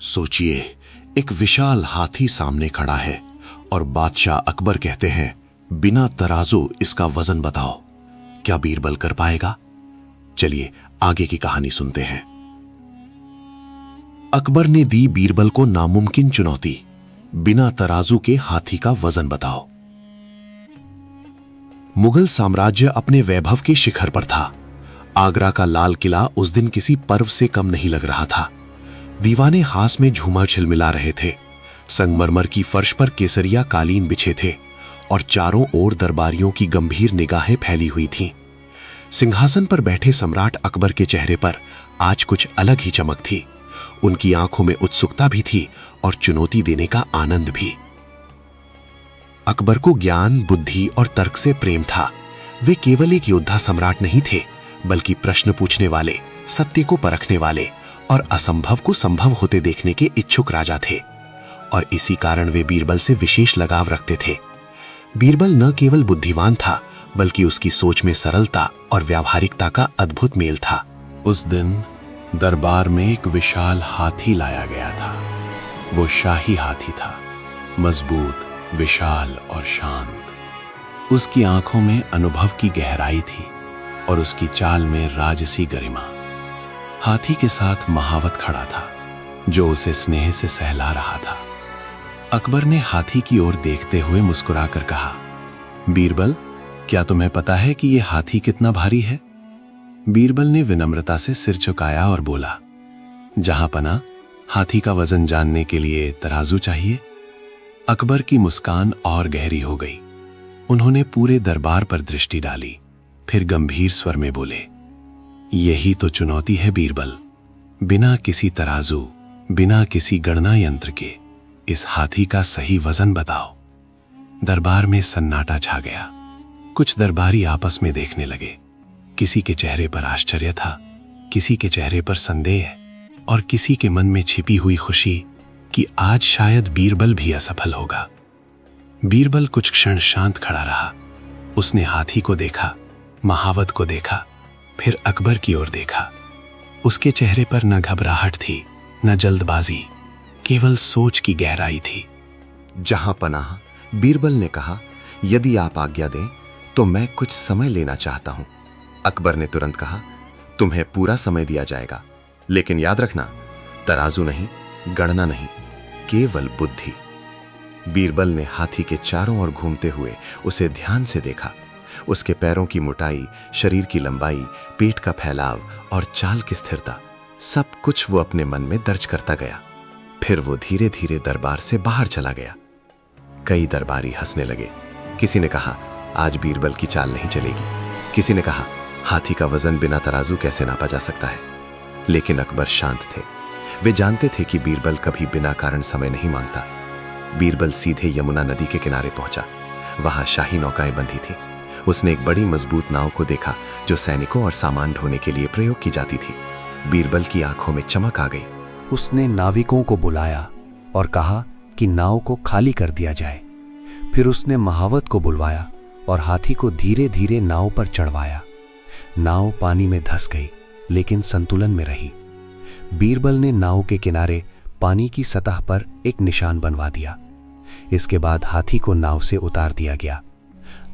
सोचिए, एक विशाल हाथी सामने खड़ा है और बादशाह अकबर कहते हैं, बिना तराजू इसका वजन बताओ। क्या बीरबल कर पाएगा? चलिए आगे की कहानी सुनते हैं। अकबर ने दी बीरबल को नामुमकिन चुनौती, बिना तराजू के हाथी का वजन बताओ। मुगल साम्राज्य अपने वैभव के शिखर पर था। आगरा का लाल किला उस दिन किसी पर्व से कम नहीं लग रहा था। दीवाने हास में झूमर झिलमिला रहे थे। संगमरमर की फर्श पर केसरिया कालीन बिछे थे और चारों ओर दरबारियों की गंभीर निगाहें फैली हुई थीं। सिंहासन पर बैठे सम्राट अकबर के चेहरे पर आज कुछ अलग ही चमक थी। उनकी आंखों में उत्सुकता भी थी और चुनौती देने का आनंद भी। अकबर को ज्ञान, बुद्धि और तर्क से प्रेम था। वे केवल एक योद्धा सम्राट नहीं थे, बल्कि प्रश्न पूछने वाले, सत्य को परखने वाले और असंभव को संभव होते देखने के इच्छुक राजा थे। और इसी कारण वे बीरबल से विशेष लगाव रखते थे। बीरबल न केवल बुद्धिमान था, बल्कि उसकी सोच में सरलता और व्यावहारिकता का अद्भुत मेल था। उस दिन दरबार में एक विशाल हाथी लाया गया था। वो शाही हाथी था, मजबूत, विशाल और शांत। उसकी आंखों में अनुभव की गहराई थी और उसकी चाल में राजसी गरिमा। हाथी के साथ महावत खड़ा था, जो उसे स्नेह से सहला रहा था। अकबर ने हाथी की ओर देखते हुए मुस्कुराकर कहा, बीरबल, क्या तुम्हें पता है कि यह हाथी कितना भारी है? बीरबल ने विनम्रता से सिर झुकाया और बोला, जहांपना, हाथी का वजन जानने के लिए तराजू चाहिए। अकबर की मुस्कान और गहरी हो गई। उन्होंने पूरे दरबार पर दृष्टि डाली, फिर गंभीर स्वर में बोले, यही तो चुनौती है बीरबल। बिना किसी तराजू, बिना किसी गणना यंत्र के इस हाथी का सही वजन बताओ। दरबार में सन्नाटा छा गया। कुछ दरबारी आपस में देखने लगे। किसी के चेहरे पर आश्चर्य था, किसी के चेहरे पर संदेह और किसी के मन में छिपी हुई खुशी कि आज शायद बीरबल भी असफल होगा। बीरबल कुछ क्षण शांत खड़ा रहा। उसने हाथी को देखा, महावत को देखा, फिर अकबर की ओर देखा। उसके चेहरे पर न घबराहट थी, न जल्दबाजी, केवल सोच की गहराई थी। जहां पनाह, बीरबल ने कहा, यदि आप आज्ञा दें तो मैं कुछ समय लेना चाहता हूं। अकबर ने तुरंत कहा, तुम्हें पूरा समय दिया जाएगा, लेकिन याद रखना, तराजू नहीं, गणना नहीं, केवल बुद्धि। बीरबल ने हाथी के चारों ओर घूमते हुए उसे ध्यान से देखा। उसके पैरों की मोटाई, शरीर की लंबाई, पेट का फैलाव और चाल की स्थिरता, सब कुछ वो अपने मन में दर्ज करता गया। फिर वो धीरे धीरे दरबार से बाहर चला गया। कई दरबारी हंसने लगे। किसी ने कहा, आज बीरबल की चाल नहीं चलेगी। किसी ने कहा, हाथी का वजन बिना तराजू कैसे नापा जा सकता है। लेकिन अकबर शांत थे। वे जानते थे कि बीरबल कभी बिना कारण समय नहीं मांगता। बीरबल सीधे यमुना नदी के किनारे पहुंचा। वहां शाही नौकाएं बंधी थी। उसने एक बड़ी मजबूत नाव को देखा, जो सैनिकों और सामान ढोने के लिए प्रयोग की जाती थी। बीरबल की आंखों में चमक आ गई। उसने नाविकों को बुलाया और कहा कि नाव को खाली कर दिया जाए। फिर उसने महावत को बुलवाया और हाथी को धीरे धीरे नाव पर चढ़वाया। नाव पानी में धंस गई, लेकिन संतुलन में रही। बीरबल ने नाव के किनारे पानी की सतह पर एक निशान बनवा दिया। इसके बाद हाथी को नाव से उतार दिया गया।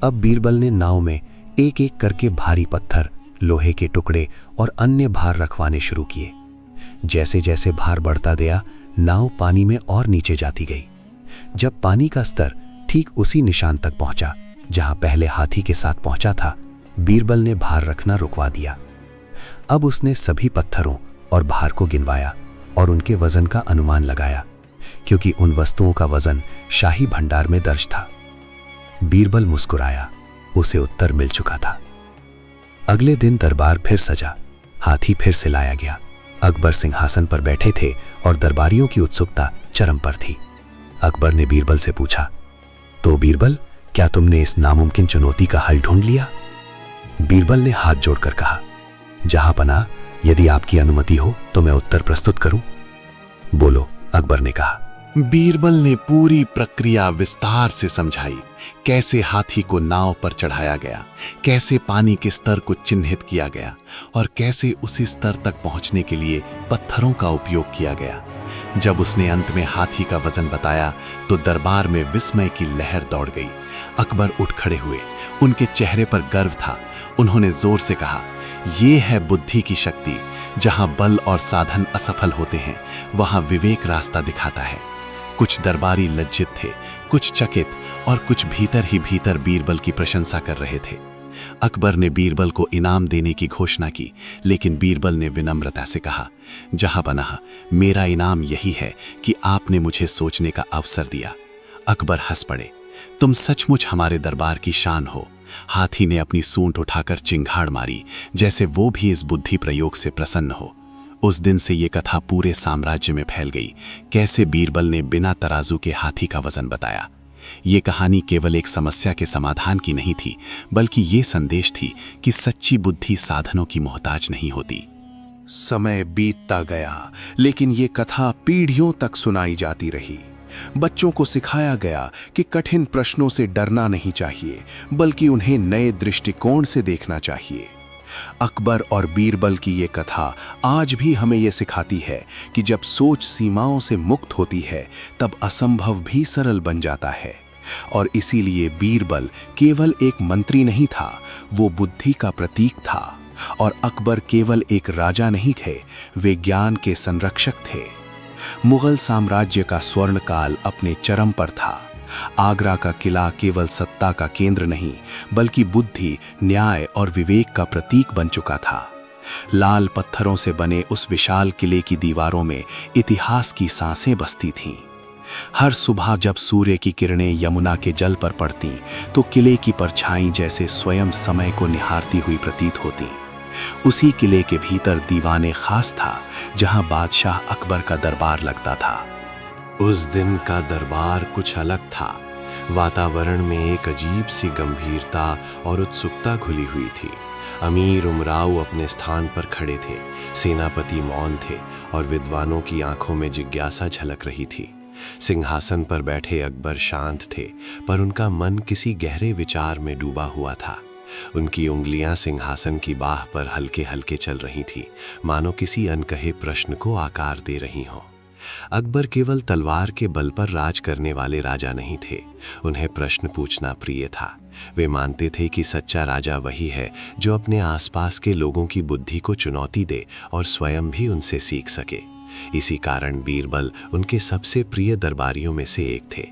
अब बीरबल ने नाव में एक एक करके भारी पत्थर, लोहे के टुकड़े और अन्य भार रखवाने शुरू किए। जैसे जैसे भार बढ़ता गया, नाव पानी में और नीचे जाती गई। जब पानी का स्तर ठीक उसी निशान तक पहुंचा जहां पहले हाथी के साथ पहुंचा था, बीरबल ने भार रखना रुकवा दिया। अब उसने सभी पत्थरों और भार को गिनवाया और उनके वजन का अनुमान लगाया, क्योंकि उन वस्तुओं का वजन शाही भंडार में दर्ज था। बीरबल मुस्कुराया। उसे उत्तर मिल चुका था। अगले दिन दरबार फिर सजा। हाथी फिर से लाया गया। अकबर सिंहासन पर बैठे थे और दरबारियों की उत्सुकता चरम पर थी। अकबर ने बीरबल से पूछा, तो बीरबल, क्या तुमने इस नामुमकिन चुनौती का हल ढूंढ लिया? बीरबल ने हाथ जोड़कर कहा, जहांपना, यदि आपकी अनुमति हो तो मैं उत्तर प्रस्तुत करूं। बोलो, अकबर ने कहा। बीरबल ने पूरी प्रक्रिया विस्तार से समझाई। कैसे हाथी को नाव पर चढ़ाया गया, कैसे पानी के स्तर को चिन्हित किया गया और कैसे उसी स्तर तक पहुंचने के लिए पत्थरों का उपयोग किया गया। जब उसने अंत में हाथी का वजन बताया तो दरबार में विस्मय की लहर दौड़ गई। अकबर उठ खड़े हुए, उनके चेहरे पर गर्व था। उन्होंने जोर से कहा, ये है बुद्धि की शक्ति। जहां बल और साधन असफल होते हैं वहां विवेक रास्ता दिखाता है। कुछ दरबारी लज्जित थे, कुछ चकित और कुछ भीतर ही भीतर बीरबल की प्रशंसा कर रहे थे। अकबर ने बीरबल को इनाम देने की घोषणा की, लेकिन बीरबल ने विनम्रता से कहा, जहां पनाह, मेरा इनाम यही है कि आपने मुझे सोचने का अवसर दिया। अकबर हंस पड़े, तुम सचमुच हमारे दरबार की शान हो। हाथी ने अपनी सूंड उठाकर चिंगाड़ मारी, जैसे वो भी इस बुद्धि प्रयोग से प्रसन्न हो। उस दिन से ये कथा पूरे साम्राज्य में फैल गई, कैसे बीरबल ने बिना तराजू के हाथी का वजन बताया। ये कहानी केवल एक समस्या के समाधान की नहीं थी, बल्कि ये संदेश थी कि सच्ची बुद्धि साधनों की मोहताज नहीं होती। समय बीतता गया, लेकिन ये कथा पीढ़ियों तक सुनाई जाती रही। बच्चों को सिखाया गया कि कठिन प्रश्नों से डरना नहीं चाहिए, बल्कि उन्हें नए दृष्टिकोण से देखना चाहिए। अकबर और बीरबल की ये कथा आज भी हमें ये सिखाती है कि जब सोच सीमाओं से मुक्त होती है, तब असंभव भी सरल बन जाता है। और इसीलिए बीरबल केवल एक मंत्री नहीं था, वो बुद्धि का प्रतीक था। और अकबर केवल एक राजा नहीं थे, वे ज्ञान के संरक्षक थे। मुगल साम्राज्य का स्वर्ण काल अपने चरम पर था। आगरा का किला केवल सत्ता का केंद्र नहीं, बल्कि बुद्धि, न्याय और विवेक का प्रतीक बन चुका था। लाल पत्थरों से बने उस विशाल किले की दीवारों में इतिहास की सांसें बसती थीं। हर सुबह जब सूर्य की किरणें यमुना के जल पर पड़तीं, तो किले की परछाई जैसे स्वयं समय को निहारती हुई प्रतीत होती। उसी किले के भीतर दीवाने खास था, जहां बादशाह अकबर का दरबार लगता था। उस दिन का दरबार कुछ अलग था। वातावरण में एक अजीब सी गंभीरता और उत्सुकता घुली हुई थी। अमीर उमराव अपने स्थान पर खड़े थे, सेनापति मौन थे और विद्वानों की आंखों में जिज्ञासा झलक रही थी। सिंहासन पर बैठे अकबर शांत थे, पर उनका मन किसी गहरे विचार में डूबा हुआ था। उनकी उंगलियां सिंहासन की बाह पर हल्के हल्के चल रही थी, मानो किसी अनकहे प्रश्न को आकार दे रही हों। अकबर केवल तलवार के बल पर राज करने वाले राजा नहीं थे, उन्हें प्रश्न पूछना प्रिय था। वे मानते थे कि सच्चा राजा वही है जो अपने आसपास के लोगों की बुद्धि को चुनौती दे और स्वयं भी उनसे सीख सके। इसी कारण बीरबल उनके सबसे प्रिय दरबारियों में से एक थे।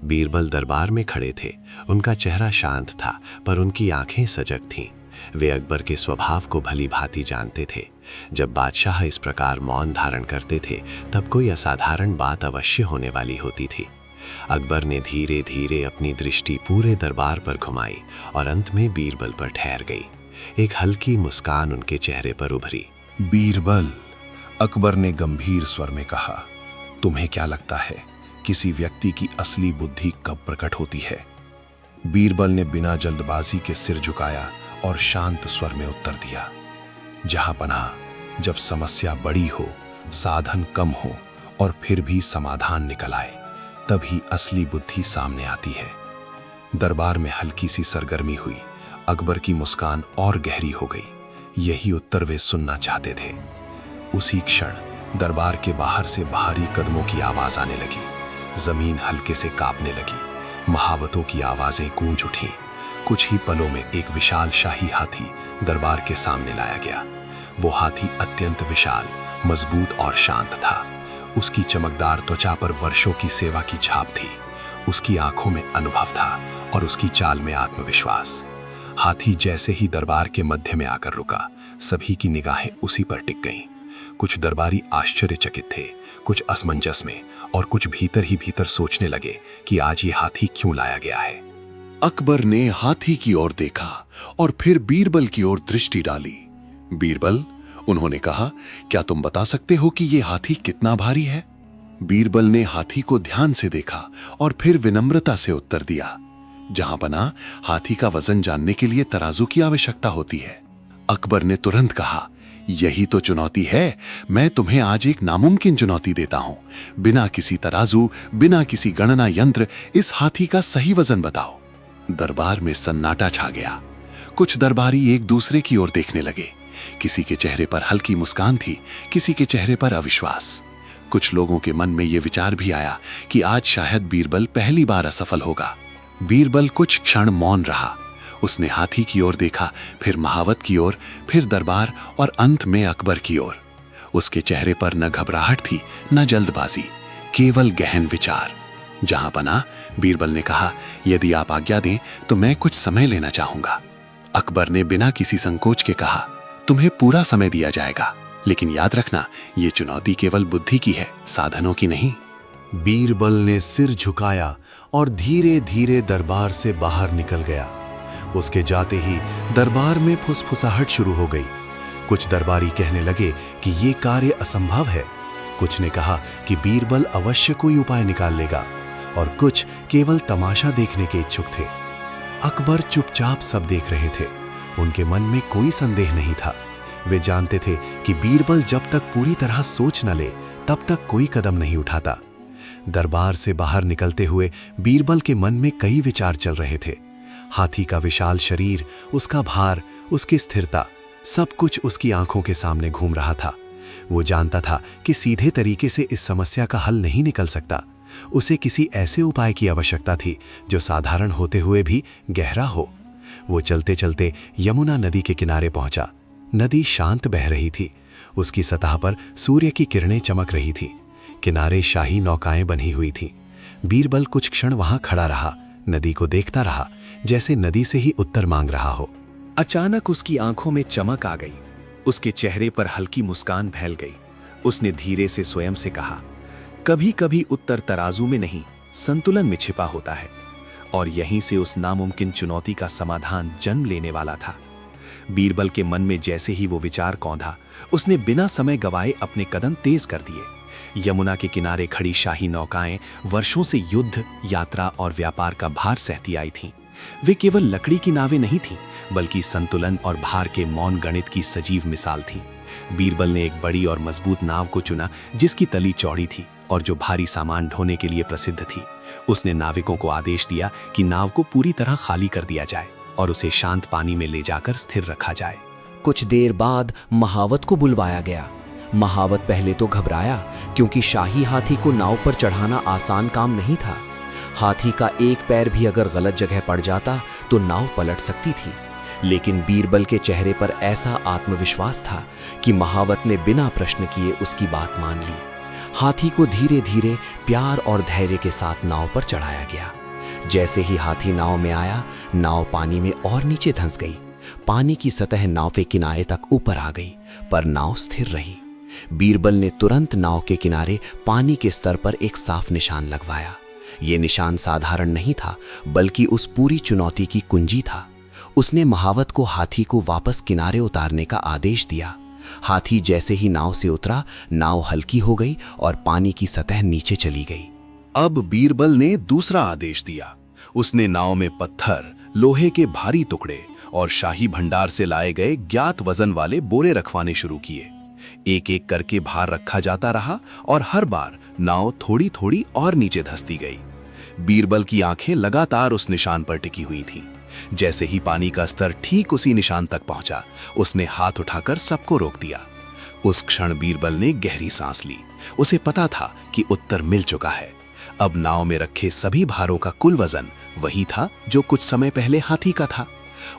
बीरबल दरबार में खड़े थे, उनका चेहरा शांत था, पर उनकी आंखें सजग थीं। वे अकबर के स्वभाव को भली भांति जानते थे। जब बादशाह इस प्रकार मौन धारण करते थे, तब कोई असाधारण बात अवश्य होने वाली होती थी। अकबर ने धीरे धीरे अपनी दृष्टि पूरे दरबार पर घुमाई और अंत में बीरबल पर ठहर गई। एक हल्की मुस्कान उनके चेहरे पर उभरी। बीरबल, अकबर ने गंभीर स्वर में कहा, तुम्हें क्या लगता है किसी व्यक्ति की असली बुद्धि कब प्रकट होती है? बीरबल ने बिना जल्दबाजी के सिर झुकाया और शांत स्वर में उत्तर दिया, जहां पनाह, जब समस्या बड़ी हो, साधन कम हो और फिर भी समाधान निकल आए, तभी असली बुद्धि सामने आती है। दरबार में हल्की सी सरगर्मी हुई। अकबर की मुस्कान और गहरी हो गई। यही उत्तर वे सुनना चाहते थे। उसी क्षण दरबार के बाहर से भारी कदमों की आवाज आने लगी। जमीन हल्के से कांपने लगी। महावतों की आवाजें गूंज उठीं। कुछ ही पलों में एक विशाल शाही हाथी दरबार के सामने लाया गया। वो हाथी अत्यंत विशाल, मजबूत और शांत था। उसकी चमकदार त्वचा पर वर्षों की सेवा की छाप थी। उसकी आंखों में अनुभव था और उसकी चाल में आत्मविश्वास। हाथी जैसे ही दरबार के मध्य में आकर रुका, सभी की निगाहें उसी पर टिक गईं। कुछ दरबारी आश्चर्यचकित थे, कुछ असमंजस में और कुछ भीतर ही भीतर सोचने लगे कि आज ये हाथी क्यों लाया गया है। अकबर ने हाथी की ओर देखा और फिर बीरबल की ओर दृष्टि डाली। बीरबल, उन्होंने कहा, क्या तुम बता सकते हो कि ये हाथी कितना भारी है? बीरबल ने हाथी को ध्यान से देखा और फिर विनम्रता से उत्तर दिया, जहां बना, हाथी का वजन जानने के लिए तराजू की आवश्यकता होती है। अकबर ने तुरंत कहा, यही तो चुनौती है। मैं तुम्हें आज एक नामुमकिन चुनौती देता हूं। बिना किसी तराजू, बिना किसी गणना यंत्र इस हाथी का सही वजन बताओ। दरबार में सन्नाटा छा गया। कुछ दरबारी एक दूसरे की ओर देखने लगे। किसी के चेहरे पर हल्की मुस्कान थी, किसी के चेहरे पर अविश्वास। कुछ लोगों के मन में ये विचार भी आया कि आज शायद बीरबल पहली बार असफल होगा। बीरबल कुछ क्षण मौन रहा। उसने हाथी की ओर देखा, फिर महावत की ओर, फिर दरबार और अंत में अकबर की ओर। उसके चेहरे पर न घबराहट थी न जल्दबाजी, केवल गहन विचार। जहां बना, बीरबल ने कहा, यदि आप आज्ञा दें तो मैं कुछ समय लेना चाहूंगा। अकबर ने बिना किसी संकोच के कहा, तुम्हें पूरा समय दिया जाएगा, लेकिन याद रखना ये चुनौती केवल बुद्धि की है, साधनों की नहीं। बीरबल ने सिर झुकाया और धीरे धीरे दरबार से बाहर निकल गया। उसके जाते ही दरबार में फुसफुसाहट शुरू हो गई। कुछ दरबारी कहने लगे कि ये कार्य असंभव है, कुछ ने कहा कि बीरबल अवश्य कोई उपाय निकाल लेगा, और कुछ केवल तमाशा देखने के इच्छुक थे। अकबर चुपचाप सब देख रहे थे। उनके मन में कोई संदेह नहीं था। वे जानते थे कि बीरबल जब तक पूरी तरह सोच न ले तब तक कोई कदम नहीं उठाता। दरबार से बाहर निकलते हुए बीरबल के मन में कई विचार चल रहे थे। हाथी का विशाल शरीर, उसका भार, उसकी स्थिरता, सब कुछ उसकी आंखों के सामने घूम रहा था। वो जानता था कि सीधे तरीके से इस समस्या का हल नहीं निकल सकता। उसे किसी ऐसे उपाय की आवश्यकता थी जो साधारण होते हुए भी गहरा हो। वो चलते चलते यमुना नदी के किनारे पहुंचा। नदी शांत बह रही थी। उसकी सतह पर सूर्य की किरणें चमक रही थी। किनारे शाही नौकाएं बनी हुई थीं। बीरबल कुछ क्षण वहां खड़ा रहा, नदी को देखता रहा, जैसे नदी से ही उत्तर मांग रहा हो। अचानक उसकी आंखों में चमक आ गई। उसके चेहरे पर हल्की मुस्कान फैल गई। उसने धीरे से स्वयं से कहा, कभी कभी उत्तर तराजू में नहीं, संतुलन में छिपा होता है। और यहीं से उस नामुमकिन चुनौती का समाधान जन्म लेने वाला था। बीरबल के मन में जैसे ही वो विचार कौंधा, उसने बिना समय गवाए अपने कदम तेज कर दिए। यमुना के किनारे खड़ी शाही नौकाएं वर्षों से युद्ध, यात्रा और व्यापार का भार सहती आई थीं। वे केवल लकड़ी की नावें नहीं थीं, बल्कि संतुलन और भार के मौन गणित की सजीव मिसाल थीं। बीरबल ने एक बड़ी और मजबूत नाव को चुना, जिसकी तली चौड़ी थी और जो भारी सामान ढोने के लिए प्रसिद्ध थी। उसने नाविकों को आदेश दिया कि नाव को पूरी तरह खाली कर दिया जाए और उसे शांत पानी में ले जाकर स्थिर रखा जाए। कुछ देर बाद महावत को बुलवाया गया। महावत पहले तो घबराया, क्योंकि शाही हाथी को नाव पर चढ़ाना आसान काम नहीं था। हाथी का एक पैर भी अगर गलत जगह पड़ जाता तो नाव पलट सकती थी। लेकिन बीरबल के चेहरे पर ऐसा आत्मविश्वास था कि महावत ने बिना प्रश्न किए उसकी बात मान ली। हाथी को धीरे धीरे प्यार और धैर्य के साथ नाव पर चढ़ाया गया। जैसे ही हाथी नाव में आया, नाव पानी में और नीचे धंस गई। पानी की सतह नाव के किनारे तक ऊपर आ गई, पर नाव स्थिर रही। बीरबल ने तुरंत नाव के किनारे पानी के स्तर पर एक साफ निशान लगवाया। ये निशान साधारण नहीं था, बल्कि उस पूरी चुनौती की कुंजी था। उसने महावत को हाथी को वापस किनारे उतारने का आदेश दिया। हाथी जैसे ही नाव से उतरा, नाव हल्की हो गई और पानी की सतह नीचे चली गई। अब बीरबल ने दूसरा आदेश दिया। उसने नाव में पत्थर, लोहे के भारी टुकड़े और शाही भंडार से लाए गए ज्ञात वजन वाले बोरे रखवाने शुरू किए। एक एक करके भार रखा जाता रहा और हर बार नाव थोड़ी थोड़ी और नीचे धंसती गई। बीरबल की आंखें लगातार उस निशान पर टिकी हुई थीं। जैसे ही पानी का स्तर ठीक उसी निशान तक पहुंचा, उसने हाथ उठाकर सबको रोक दिया। उस क्षण बीरबल ने गहरी सांस ली। उसे पता था कि उत्तर मिल चुका है। अब नाव में रखे सभी भारों का कुल वजन वही था जो कुछ समय पहले हाथी का था।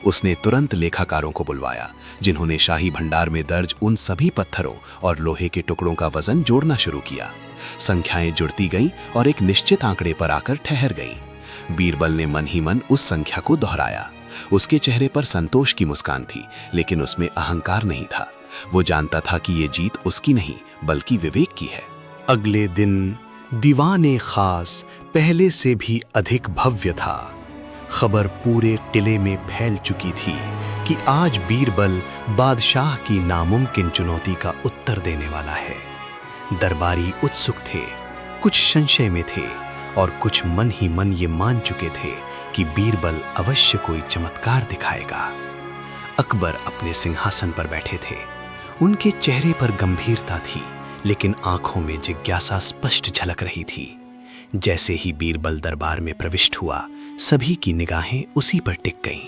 उसने तुरंत लेखाकारों को बुलवाया, जिन्होंने शाही भंडार में दर्ज उन सभी पत्थरों और लोहे के टुकड़ों का वजन जोड़ना शुरू किया। संख्याएं जुड़ती गईं और एक निश्चित आंकड़े पर आकर ठहर गईं। बीरबल ने मन ही मन उस संख्या को दोहराया। उसके चेहरे पर संतोष की मुस्कान थी, लेकिन उसमें अहंकार नहीं था। वो जानता था कि ये जीत उसकी नहीं, बल्कि विवेक की है। अगले दिन दीवाने खास पहले से भी अधिक भव्य था। खबर पूरे किले में फैल चुकी थी कि आज बीरबल बादशाह की नामुमकिन चुनौती का उत्तर देने वाला है। दरबारी उत्सुक थे, कुछ संशय में थे और कुछ मन ही मन ये मान चुके थे कि बीरबल अवश्य कोई चमत्कार दिखाएगा। अकबर अपने सिंहासन पर बैठे थे। उनके चेहरे पर गंभीरता थी, लेकिन आंखों में जिज्ञासा स्पष्ट झलक रही थी। जैसे ही बीरबल दरबार में प्रविष्ट हुआ, सभी की निगाहें उसी पर टिक गईं।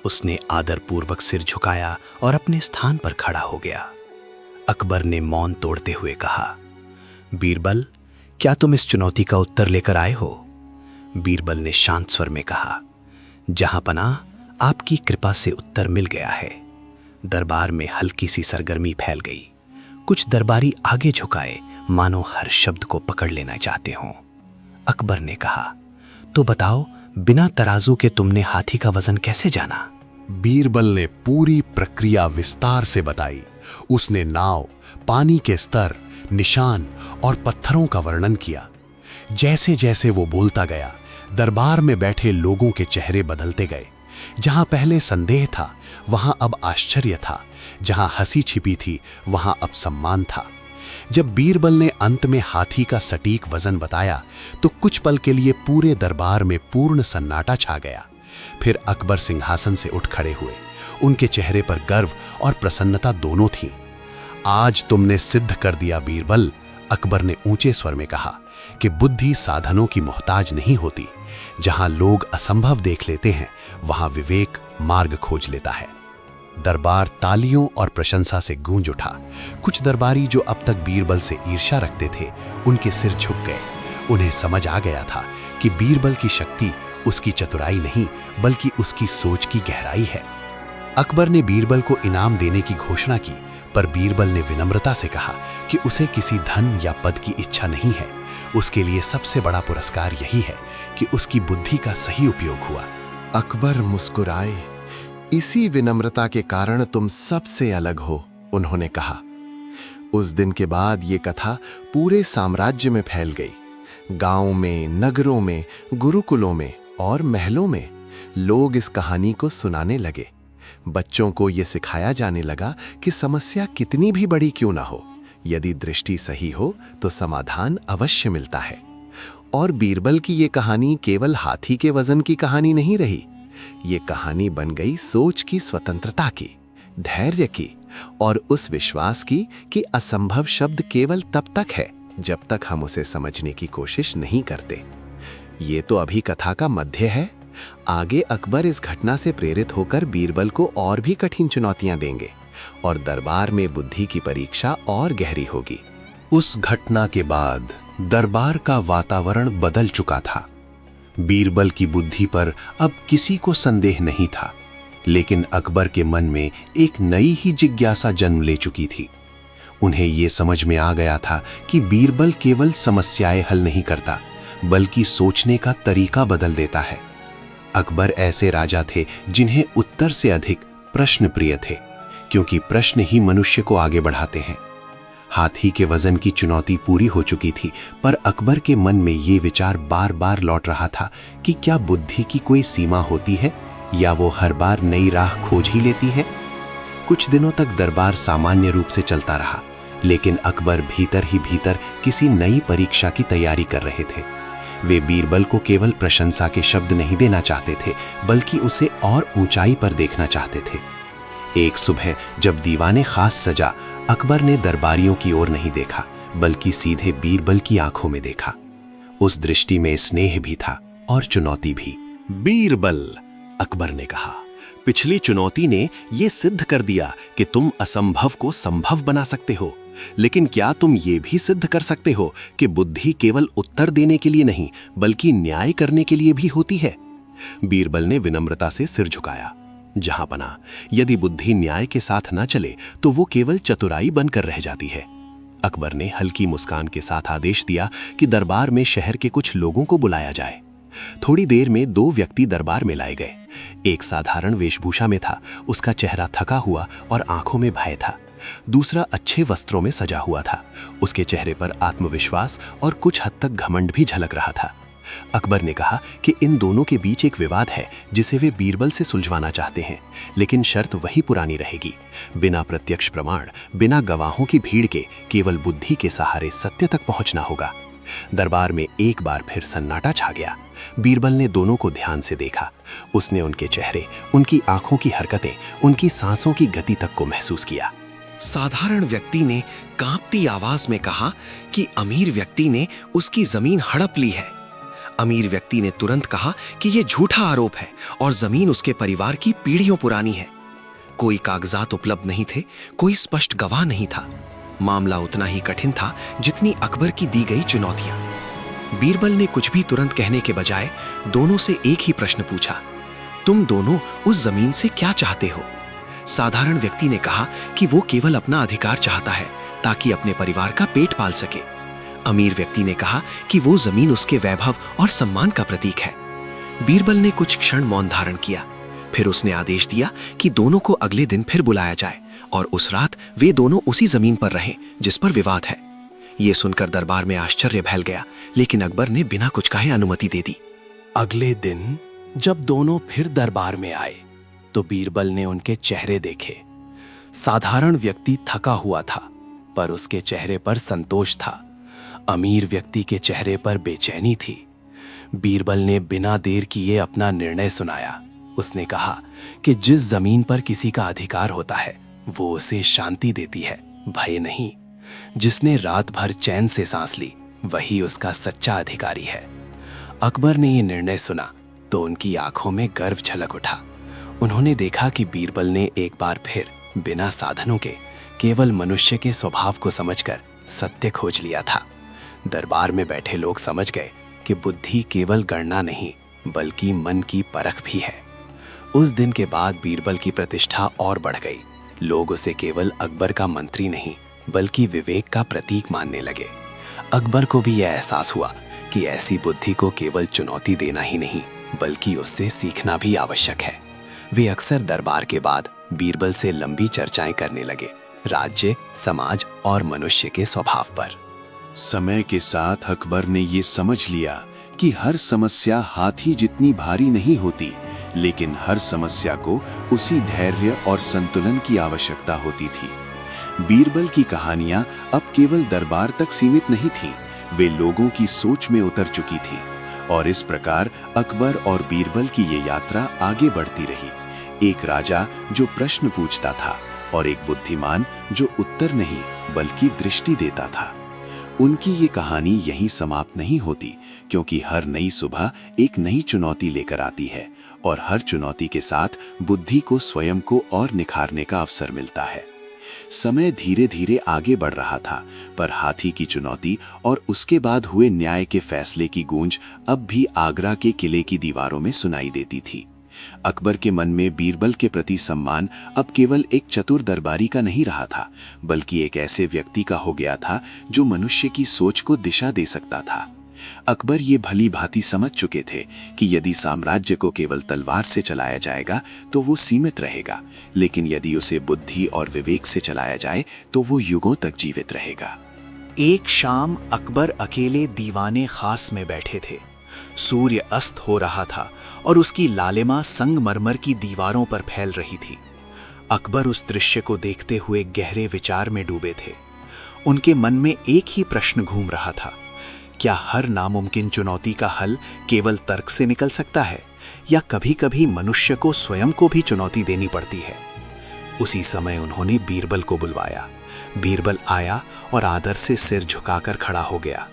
उसने आदरपूर्वक सिर झुकाया और अपने स्थान पर खड़ा हो गया। अकबर ने मौन तोड़ते हुए कहा, बीरबल, क्या तुम इस चुनौती का उत्तर लेकर आए हो? बीरबल ने शांत स्वर में कहा, जहां पनाह, आपकी कृपा से उत्तर मिल गया है। दरबार में हल्की सी सरगर्मी फैल गई। कुछ दरबारी आगे झुकाए, मानो हर शब्द को पकड़ लेना चाहते हों। अकबर ने कहा, तो बताओ, बिना तराजू के तुमने हाथी का वजन कैसे जाना? बीरबल ने पूरी प्रक्रिया विस्तार से बताई। उसने नाव, पानी के स्तर, निशान और पत्थरों का वर्णन किया। जैसे जैसे वो बोलता गया, दरबार में बैठे लोगों के चेहरे बदलते गए। जहां पहले संदेह था, वहां अब आश्चर्य था। जहां हंसी छिपी थी, वहां अब सम्मान था। जब बीरबल ने अंत में हाथी का सटीक वजन बताया, तो कुछ पल के लिए पूरे दरबार में पूर्ण सन्नाटा छा गया। फिर अकबर सिंहासन से उठ खड़े हुए। उनके चेहरे पर गर्व और प्रसन्नता दोनों थी। आज तुमने सिद्ध कर दिया बीरबल, अकबर ने ऊंचे स्वर में कहा, कि बुद्धि साधनों की मोहताज नहीं होती। जहां लोग असंभव देख लेते हैं, वहां विवेक मार्ग खोज लेता है। दरबार तालियों और प्रशंसा से गूंज उठा। कुछ दरबारी जो अब तक बीरबल से ईर्ष्या रखते थे, उनके सिर झुक गए। उन्हें समझ आ गया था कि बीरबल की शक्ति उसकी चतुराई नहीं, बल्कि उसकी सोच की गहराई है। अकबर ने बीरबल को इनाम देने की घोषणा की, पर बीरबल ने विनम्रता से कहा कि उसे किसी धन या पद की इच्छा नहीं है। उसके लिए सबसे बड़ा पुरस्कार यही है कि उसकी बुद्धि का सही उपयोग हुआ। अकबर मुस्कुराए। इसी विनम्रता के कारण तुम सबसे अलग हो, उन्होंने कहा। उस दिन के बाद ये कथा पूरे साम्राज्य में फैल गई। गांव में, नगरों में, गुरुकुलों में और महलों में लोग इस कहानी को सुनाने लगे। बच्चों को यह सिखाया जाने लगा कि समस्या कितनी भी बड़ी क्यों ना हो, यदि दृष्टि सही हो तो समाधान अवश्य मिलता है। और बीरबल की ये कहानी केवल हाथी के वजन की कहानी नहीं रही। ये कहानी बन गई सोच की स्वतंत्रता की, धैर्य की और उस विश्वास की कि असंभव शब्द केवल तब तक है जब तक हम उसे समझने की कोशिश नहीं करते। ये तो अभी कथा का मध्य है। आगे अकबर इस घटना से प्रेरित होकर बीरबल को और भी कठिन चुनौतियां देंगे और दरबार में बुद्धि की परीक्षा और गहरी होगी। उस घटना के बाद दरबार का वातावरण बदल चुका था। बीरबल की बुद्धि पर अब किसी को संदेह नहीं था, लेकिन अकबर के मन में एक नई ही जिज्ञासा जन्म ले चुकी थी। उन्हें यह समझ में आ गया था कि बीरबल केवल समस्याएं हल नहीं करता, बल्कि सोचने का तरीका बदल देता है। अकबर ऐसे राजा थे जिन्हें उत्तर से अधिक प्रश्न प्रिय थे, क्योंकि प्रश्न ही मनुष्य को आगे बढ़ाते हैं। हाथी के वजन की चुनौती पूरी हो चुकी थी, पर अकबर के मन में ये विचार बार बार लौट रहा था कि क्या बुद्धि की कोई सीमा होती है या वो हर बार नई राह खोज ही लेती है। कुछ दिनों तक दरबार सामान्य रूप से चलता रहा, लेकिन अकबर भीतर ही भीतर किसी नई परीक्षा की तैयारी कर रहे थे। वे बीरबल को केवल प्रशंसा के शब्द नहीं देना चाहते थे, बल्कि उसे और ऊंचाई पर देखना चाहते थे। एक सुबह जब दीवाने खास सजा, अकबर ने दरबारियों की ओर नहीं देखा, बल्कि सीधे बीरबल की आंखों में देखा। उस दृष्टि में स्नेह भी था और चुनौती भी। बीरबल, अकबर ने कहा, पिछली चुनौती ने यह सिद्ध कर दिया कि तुम असंभव को संभव बना सकते हो, लेकिन क्या तुम ये भी सिद्ध कर सकते हो कि बुद्धि केवल उत्तर देने के लिए नहीं, बल्कि न्याय करने के लिए भी होती है? बीरबल ने विनम्रता से सिर झुकाया। जहां पना, यदि बुद्धि न्याय के साथ न चले तो वो केवल चतुराई बनकर रह जाती है। अकबर ने हल्की मुस्कान के साथ आदेश दिया कि दरबार में शहर के कुछ लोगों को बुलाया जाए। थोड़ी देर में 2 व्यक्ति दरबार में लाए गए। एक साधारण वेशभूषा में था, उसका चेहरा थका हुआ और आंखों में भय था। दूसरा अच्छे वस्त्रों में सजा हुआ था, उसके चेहरे पर आत्मविश्वास और कुछ हद तक घमंड भी झलक रहा था। अकबर ने कहा कि इन दोनों के बीच एक विवाद है जिसे वे बीरबल से सुलझवाना चाहते हैं, लेकिन शर्त वही पुरानी रहेगी। बिना प्रत्यक्ष प्रमाण, बिना गवाहों की भीड़ के, केवल बुद्धि के सहारे सत्य तक पहुंचना होगा। दरबार में एक बार फिर सन्नाटा छा गया। बीरबल ने दोनों को ध्यान से देखा। उसने उनके चेहरे, उनकी आंखों की हरकतें, उनकी सांसों की गति तक को महसूस किया। साधारण व्यक्ति ने कांपती आवाज में कहा कि अमीर व्यक्ति ने उसकी जमीन हड़प ली है। अमीर व्यक्ति ने तुरंत कहा कि यह झूठा आरोप है और जमीन उसके परिवार की पीढ़ियों पुरानी है। कोई कागजात उपलब्ध नहीं थे, कोई स्पष्ट गवाह नहीं था। मामला उतना ही कठिन था जितनी अकबर की दी गई चुनौतियां। बीरबल ने कुछ भी तुरंत कहने के बजाय दोनों से एक ही प्रश्न पूछा, तुम दोनों उस जमीन से क्या चाहते हो? साधारण व्यक्ति ने कहा कि वो केवल अपना अधिकार चाहता है ताकि अपने परिवार का पेट पाल सके। अमीर व्यक्ति ने कहा कि वो जमीन उसके वैभव और सम्मान का प्रतीक है। बीरबल ने कुछ क्षण मौन धारण किया, फिर उसने आदेश दिया कि दोनों को अगले दिन फिर बुलाया जाए और उस रात वे दोनों उसी जमीन पर रहें जिस पर विवाद है। ये सुनकर दरबार में आश्चर्य फैल गया, लेकिन अकबर ने बिना कुछ कहे अनुमति दे दी। अगले दिन जब दोनों फिर दरबार में आए तो बीरबल ने उनके चेहरे देखे। साधारण व्यक्ति थका हुआ था, पर उसके चेहरे पर संतोष था। अमीर व्यक्ति के चेहरे पर बेचैनी थी। बीरबल ने बिना देर किए अपना निर्णय सुनाया। उसने कहा कि जिस जमीन पर किसी का अधिकार होता है वो उसे शांति देती है, भय नहीं। जिसने रात भर चैन से सांस ली वही उसका सच्चा अधिकारी है। अकबर ने यह निर्णय सुना तो उनकी आंखों में गर्व झलक उठा। उन्होंने देखा कि बीरबल ने एक बार फिर बिना साधनों के केवल मनुष्य के स्वभाव को समझकर सत्य खोज लिया था। दरबार में बैठे लोग समझ गए कि बुद्धि केवल गणना नहीं बल्कि मन की परख भी है। उस दिन के बाद बीरबल की प्रतिष्ठा और बढ़ गई। लोग उसे केवल अकबर का मंत्री नहीं बल्कि विवेक का प्रतीक मानने लगे। अकबर को भी यह एहसास हुआ कि ऐसी बुद्धि को केवल चुनौती देना ही नहीं बल्कि उससे सीखना भी आवश्यक है। वे अक्सर दरबार के बाद बीरबल से लंबी चर्चाएं करने लगे, राज्य, समाज और मनुष्य के स्वभाव पर। समय के साथ अकबर ने ये समझ लिया कि हर समस्या हाथी जितनी भारी नहीं होती, लेकिन हर समस्या को उसी धैर्य और संतुलन की आवश्यकता होती थी। बीरबल की कहानियां अब केवल दरबार तक सीमित नहीं थीं, वे लोगों की सोच में उतर चुकी थी और इस प्रकार अकबर और बीरबल की ये यात्रा आगे बढ़ती रही। एक राजा जो प्रश्न पूछता था और एक बुद्धिमान जो उत्तर नहीं बल्कि दृष्टि देता था। उनकी ये कहानी यहीं समाप्त नहीं होती, क्योंकि हर नई सुबह एक नई चुनौती लेकर आती है और हर चुनौती के साथ बुद्धि को स्वयं को और निखारने का अवसर मिलता है। समय धीरे धीरे आगे बढ़ रहा था, पर हाथी की चुनौती और उसके बाद हुए न्याय के फैसले की गूंज अब भी आगरा के किले की दीवारों में सुनाई देती थी। अकबर के मन में बीरबल के प्रति सम्मान अब केवल एक चतुर दरबारी का नहीं रहा था, बल्कि एक ऐसे व्यक्ति का हो गया था जो मनुष्य की सोच को दिशा दे सकता था। अकबर ये भली भांति समझ चुके थे कि यदि साम्राज्य को केवल तलवार से चलाया जाएगा तो वो सीमित रहेगा, लेकिन यदि उसे बुद्धि और विवेक से चलाया जाए तो वो युगों तक जीवित रहेगा। एक शाम अकबर अकेले दीवाने खास में बैठे थे। सूर्य अस्त हो रहा था और उसकी लालिमा संगमरमर की दीवारों पर फैल रही थी। अकबर उस दृश्य को देखते हुए गहरे विचार में डूबे थे। उनके मन में एक ही प्रश्न घूम रहा था, क्या हर नामुमकिन चुनौती का हल केवल तर्क से निकल सकता है या कभी-कभी मनुष्य को स्वयं को भी चुनौती देनी पड़ती है? उसी समय उन्होंने बीरबल को बुलवाया। बीरबल आया और आदर से सिर झुकाकर खड़ा हो गया।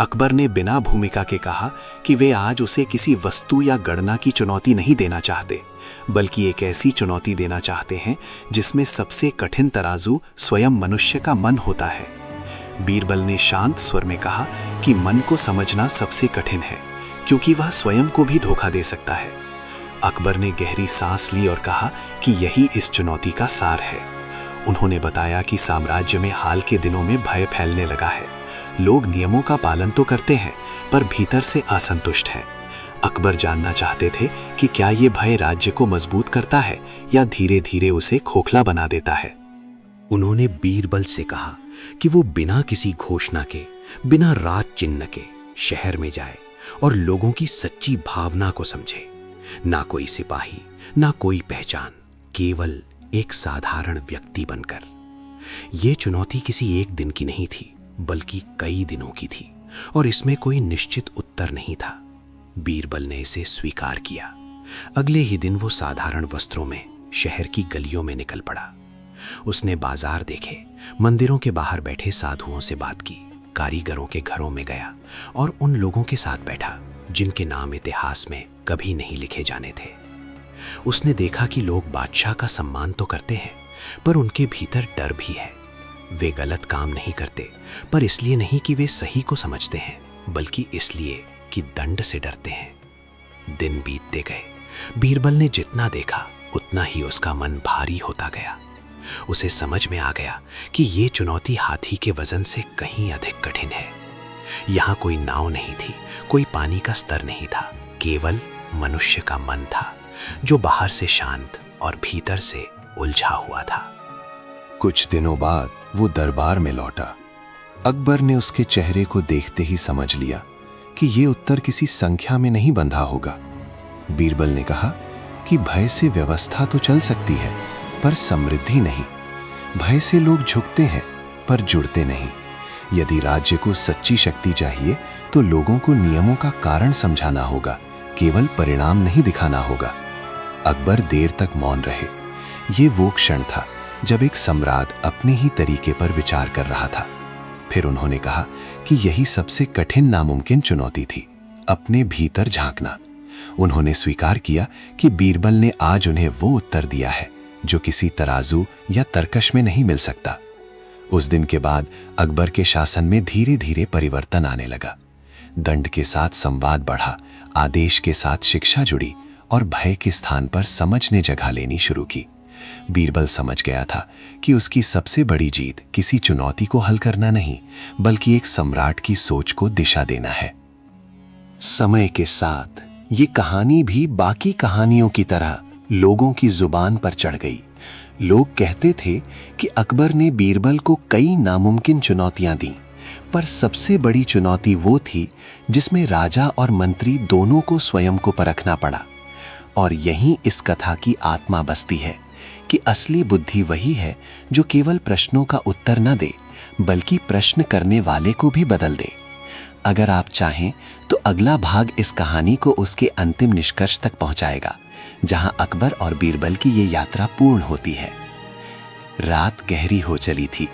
अकबर ने बिना भूमिका के कहा कि वे आज उसे किसी वस्तु या गणना की चुनौती नहीं देना चाहते, बल्कि एक ऐसी चुनौती देना चाहते हैं जिसमें सबसे कठिन तराजू स्वयं मनुष्य का मन होता है। बीरबल ने शांत स्वर में कहा कि मन को समझना सबसे कठिन है, क्योंकि वह स्वयं को भी धोखा दे सकता है। अकबर ने गहरी सांस ली और कहा कि यही इस चुनौती का सार है। उन्होंने बताया कि साम्राज्य में हाल के दिनों में भय फैलने लगा है। लोग नियमों का पालन तो करते हैं, पर भीतर से असंतुष्ट है। अकबर जानना चाहते थे कि क्या ये भय राज्य को मजबूत करता है या धीरे धीरे उसे खोखला बना देता है। उन्होंने बीरबल से कहा कि वो बिना किसी घोषणा के, बिना रात चिन्ह के शहर में जाए और लोगों की सच्ची भावना को समझे। ना कोई सिपाही, ना कोई पहचान, केवल एक साधारण व्यक्ति बनकर। ये चुनौती किसी एक दिन की नहीं थी, बल्कि कई दिनों की थी और इसमें कोई निश्चित उत्तर नहीं था। बीरबल ने इसे स्वीकार किया। अगले ही दिन वो साधारण वस्त्रों में शहर की गलियों में निकल पड़ा। उसने बाजार देखे, मंदिरों के बाहर बैठे साधुओं से बात की, कारीगरों के घरों में गया और उन लोगों के साथ बैठा जिनके नाम इतिहास में कभी नहीं लिखे जाने थे। उसने देखा कि लोग बादशाह का सम्मान तो करते हैं, पर उनके भीतर डर भी है। वे गलत काम नहीं करते, पर इसलिए नहीं कि वे सही को समझते हैं, बल्कि इसलिए कि दंड से डरते हैं। दिन बीतते गए। बीरबल ने जितना देखा उतना ही उसका मन भारी होता गया। उसे समझ में आ गया कि ये चुनौती हाथी के वजन से कहीं अधिक कठिन है। यहाँ कोई नाव नहीं थी, कोई पानी का स्तर नहीं था, केवल मनुष्य का मन था, जो बाहर से शांत और भीतर से उलझा हुआ था। कुछ दिनों बाद वो दरबार में लौटा। अकबर ने उसके चेहरे को देखते ही समझ लिया कि ये उत्तर किसी संख्या में नहीं बंधा होगा। बीरबल ने कहा कि भय से व्यवस्था तो चल सकती है, पर समृद्धि नहीं। भय से लोग झुकते हैं, पर जुड़ते नहीं। यदि राज्य को सच्ची शक्ति चाहिए तो लोगों को नियमों का कारण समझाना होगा, केवल परिणाम नहीं दिखाना होगा। अकबर देर तक मौन रहे। ये वो क्षण था जब एक सम्राट अपने ही तरीके पर विचार कर रहा था। फिर उन्होंने कहा कि यही सबसे कठिन नामुमकिन चुनौती थी, अपने भीतर झांकना। उन्होंने स्वीकार किया कि बीरबल ने आज उन्हें वो उत्तर दिया है जो किसी तराजू या तरकश में नहीं मिल सकता। उस दिन के बाद अकबर के शासन में धीरे धीरे परिवर्तन आने लगा। दंड के साथ संवाद बढ़ा, आदेश के साथ शिक्षा जुड़ी और भय के स्थान पर समझ ने जगह लेनी शुरू की। बीरबल समझ गया था कि उसकी सबसे बड़ी जीत किसी चुनौती को हल करना नहीं, बल्कि एक सम्राट की सोच को दिशा देना है। समय के साथ ये कहानी भी बाकी कहानियों की तरह लोगों की जुबान पर चढ़ गई। लोग कहते थे कि अकबर ने बीरबल को कई नामुमकिन चुनौतियां दी, पर सबसे बड़ी चुनौती वो थी जिसमें राजा और मंत्री दोनों को स्वयं को परखना पड़ा। और यहीं इस कथा की आत्मा बसती है कि असली बुद्धि वही है जो केवल प्रश्नों का उत्तर न दे, बल्कि प्रश्न करने वाले को भी बदल दे। अगर आप चाहें तो अगला भाग इस कहानी को उसके अंतिम निष्कर्ष तक पहुंचाएगा, जहां अकबर और बीरबल की ये यात्रा पूर्ण होती है। रात गहरी हो चली थी।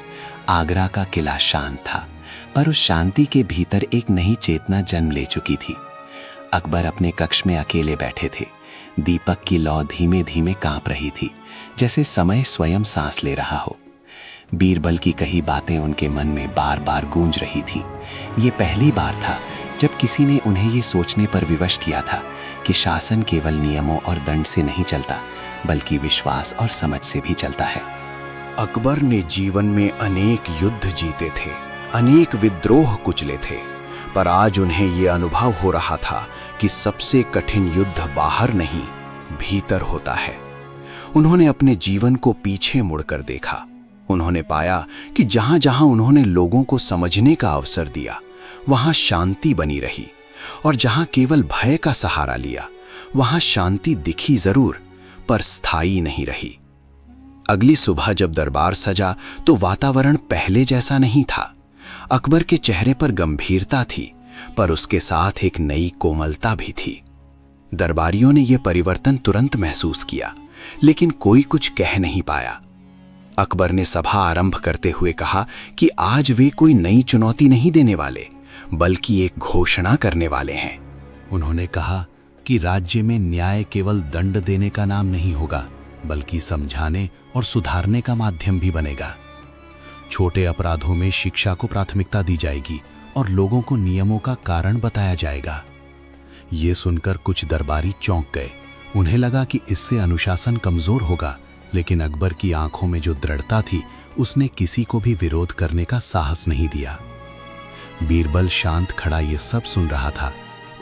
आगरा का किला शांत था, पर उस शांति के भीतर एक नई चेतना जन्म ले चुकी थी। अकबर अपने कक्ष में अकेले बैठे थे। दीपक की लौ धीमे धीमे कांप रही थी, जैसे समय स्वयं सांस ले रहा हो। बीरबल की कही बातें उनके मन में बार बार गूंज रही थी। ये पहली बार था जब किसी ने उन्हें ये सोचने पर विवश किया था कि शासन केवल नियमों और दंड से नहीं चलता, बल्कि विश्वास और समझ से भी चलता है। अकबर ने जीवन में अनेक युद्ध जीते थे, अनेक विद्रोह कुचले थे, पर आज उन्हें यह अनुभव हो रहा था कि सबसे कठिन युद्ध बाहर नहीं, भीतर होता है। उन्होंने अपने जीवन को पीछे मुड़कर देखा। उन्होंने पाया कि जहां जहां उन्होंने लोगों को समझने का अवसर दिया, वहां शांति बनी रही, और जहां केवल भय का सहारा लिया, वहां शांति दिखी जरूर, पर स्थायी नहीं रही। अगली सुबह जब दरबार सजा तो वातावरण पहले जैसा नहीं था। अकबर के चेहरे पर गंभीरता थी, पर उसके साथ एक नई कोमलता भी थी। दरबारियों ने यह परिवर्तन तुरंत महसूस किया, लेकिन कोई कुछ कह नहीं पाया। अकबर ने सभा आरंभ करते हुए कहा कि आज वे कोई नई चुनौती नहीं देने वाले, बल्कि एक घोषणा करने वाले हैं। उन्होंने कहा कि राज्य में न्याय केवल दंड देने का नाम नहीं होगा, बल्कि समझाने और सुधारने का माध्यम भी बनेगा। छोटे अपराधों में शिक्षा को प्राथमिकता दी जाएगी और लोगों को नियमों का कारण बताया जाएगा। ये सुनकर कुछ दरबारी चौंक गए। उन्हें लगा कि इससे अनुशासन कमजोर होगा, लेकिन अकबर की आंखों में जो दृढ़ता थी, उसने किसी को भी विरोध करने का साहस नहीं दिया। बीरबल शांत खड़ा ये सब सुन रहा था।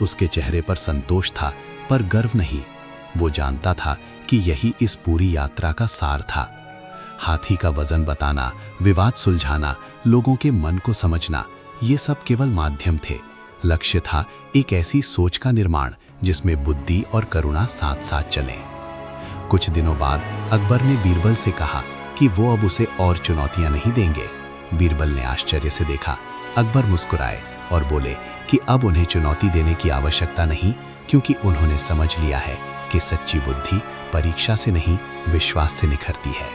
उसके चेहरे पर संतोष था, पर गर्व नहीं। वो जानता था कि यही इस पूरी यात्रा का सार था। हाथी का वजन बताना, विवाद सुलझाना, लोगों के मन को समझना, ये सब केवल माध्यम थे। लक्ष्य था एक ऐसी सोच का निर्माण जिसमें बुद्धि और करुणा साथ साथ चलें। कुछ दिनों बाद अकबर ने बीरबल से कहा कि वो अब उसे और चुनौतियां नहीं देंगे। बीरबल ने आश्चर्य से देखा। अकबर मुस्कुराए और बोले कि अब उन्हें चुनौती देने की आवश्यकता नहीं, क्योंकि उन्होंने समझ लिया है कि सच्ची बुद्धि परीक्षा से नहीं, विश्वास से निखरती है।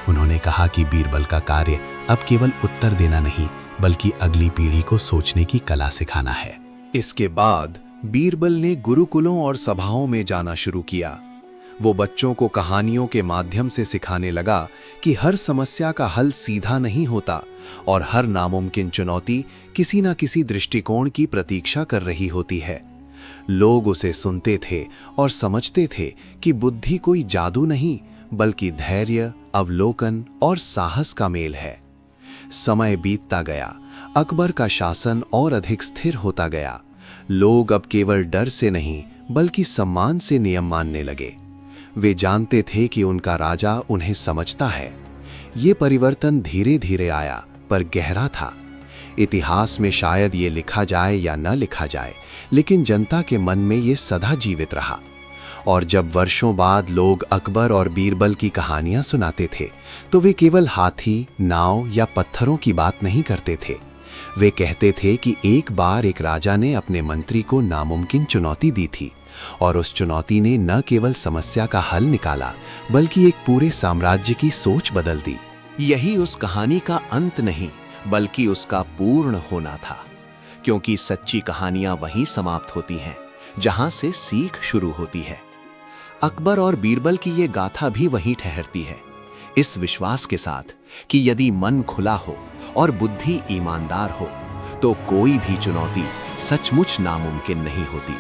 उन्होंने कहा कि बीरबल का कार्य अब केवल उत्तर देना नहीं, बल्कि अगली पीढ़ी को सोचने की कला सिखाना है। इसके बाद बीरबल ने गुरुकुलों और सभाओं में जाना शुरू किया। वो बच्चों को कहानियों के माध्यम से सिखाने लगा कि हर समस्या का हल सीधा नहीं होता और हर नामुमकिन चुनौती किसी न किसी दृष्टिकोण की प्रतीक्षा कर रही होती है। लोग उसे सुनते थे और समझते थे कि बुद्धि कोई जादू नहीं, बल्कि धैर्य, अवलोकन और साहस का मेल है। समय बीतता गया, अकबर का शासन और अधिक स्थिर होता गया। लोग अब केवल डर से नहीं बल्कि सम्मान से नियम मानने लगे। वे जानते थे कि उनका राजा उन्हें समझता है। ये परिवर्तन धीरे धीरे आया पर गहरा था। इतिहास में शायद ये लिखा जाए या न लिखा जाए, लेकिन जनता के मन में ये सदा जीवित रहा। और जब वर्षों बाद लोग अकबर और बीरबल की कहानियां सुनाते थे तो वे केवल हाथी, नाव या पत्थरों की बात नहीं करते थे। वे कहते थे कि एक बार एक राजा ने अपने मंत्री को नामुमकिन चुनौती दी थी और उस चुनौती ने न केवल समस्या का हल निकाला बल्कि एक पूरे साम्राज्य की सोच बदल दी। यही उस कहानी का अंत नहीं बल्कि उसका पूर्ण होना था, क्योंकि सच्ची कहानियां वहीं समाप्त होती हैं जहां से सीख शुरू होती है। अकबर और बीरबल की ये गाथा भी वहीं ठहरती है, इस विश्वास के साथ कि यदि मन खुला हो और बुद्धि ईमानदार हो तो कोई भी चुनौती सचमुच नामुमकिन नहीं होती।